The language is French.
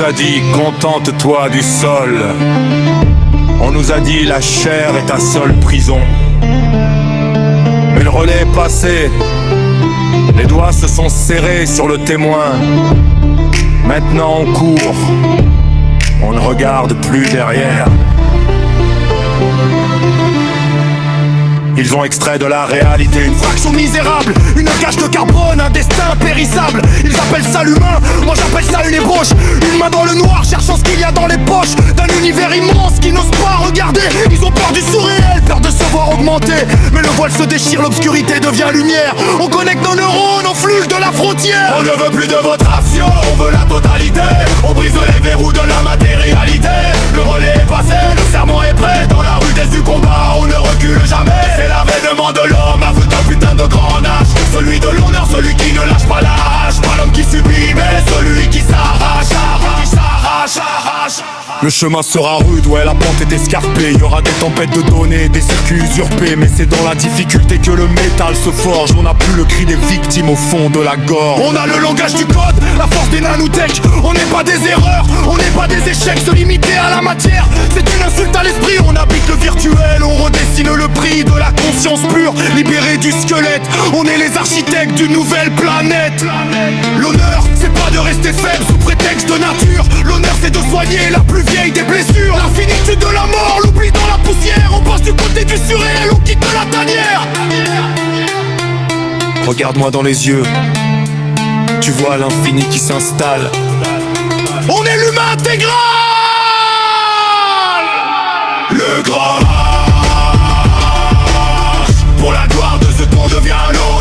nous a dit contente-toi du sol. On nous a dit la chair est ta seule prison. Mais le relais est passé, les doigts se sont serrés sur le témoin. Maintenant on court, on ne regarde plus derrière. Ils ont extrait de la réalité une fraction misérable, une cage de carbone, un destin périssable. Ils appellent ça l'humain, moi j'appelle ça une ébauche. Une main dans le noir cherchant ce qu'il y a dans les poches d'un univers immense qui n'ose pas regarder. Ils ont peur du surréel, peur de se voir augmenter. Mais le voile se déchire, l'obscurité devient lumière. On connecte nos neurones au flux de la frontière. On ne veut plus de votre action, on veut la totalité. On brise les verrous de la matérialité. Le relais est passé, le serment est prêt. Dans la rudesse du combat, on ne recule jamais. C'est l'avènement de l'homme avec un putain de grand âge. Celui de l'honneur, celui qui ne lâche pas la hache. Pas l'homme qui subit, mais celui qui s'arrache. Le chemin sera rude, ouais la pente est escarpée. Y aura des tempêtes de données, des circuits usurpés. Mais c'est dans la difficulté que le métal se forge. On n'a plus le cri des victimes au fond de la gorge. On a le langage du code, la force des nanotech. On n'est pas des erreurs, on n'est pas des échecs. Se limiter à la matière, c'est une insulte à l'esprit. On habite le virtuel, on redessine le prix de la conscience pure. Libéré du squelette, on est les architectes d'une nouvelle planète. L'honneur, c'est pas de rester faible sous prétexte de nature. L'honneur c'est de soigner la plus vieille des blessures. La finitude de la mort, l'oubli dans la poussière. On passe du côté du surréel, on quitte la tanière. Regarde-moi dans les yeux, tu vois l'infini qui s'installe. On est l'humain intégral. Le grand H, pour la gloire de ce qu'on devient l'autre.